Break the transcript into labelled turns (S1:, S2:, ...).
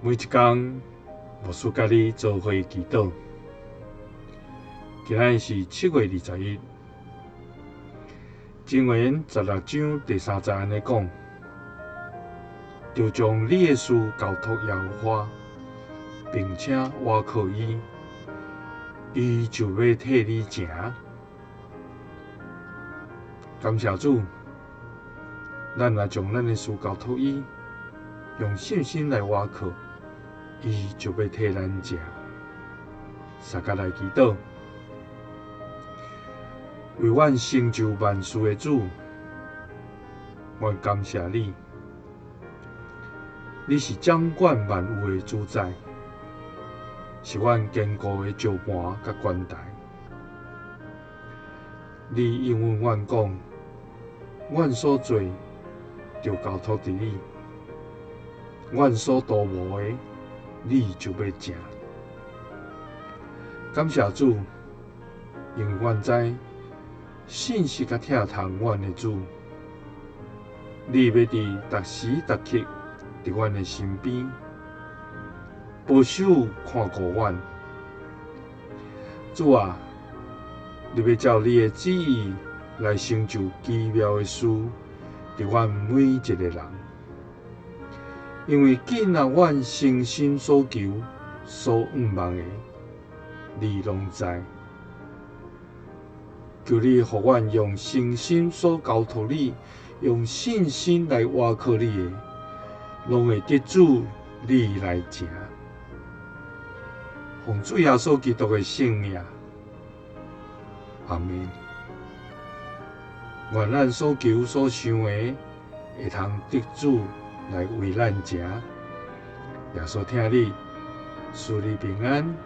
S1: 每一天，牧师甲你做伙祈祷。今仔是7月21日，箴言16章第3节安尼讲：就将你的事交托耶和华，并且倚靠伊，伊就要替你成。感谢主，咱若将咱的事交托伊，用信心来倚靠，伊就要替咱成。三甲来祈祷，为阮成就万事的主，阮感谢你，你是掌管万有的主宰，是阮坚固的石盘甲悬台。你应允阮讲，阮所做就交托伫你，阮所图无的，你就要成。感谢主，因为阮知信实甲疼痛阮的主，你要伫逐时逐刻伫阮的身边，保守看顾阮。主啊，你要照你的旨意来成就奇妙的事，伫阮每一个人。因为紧若阮诚心所求、所仰望的，你拢知。求你互阮用诚心所交托你，用信心来倚靠你的，拢会得主你来成。奉主耶稣基督的圣名，阿们。愿咱所求所想的，会通得主来为咱成。耶稣听你，赐你平安。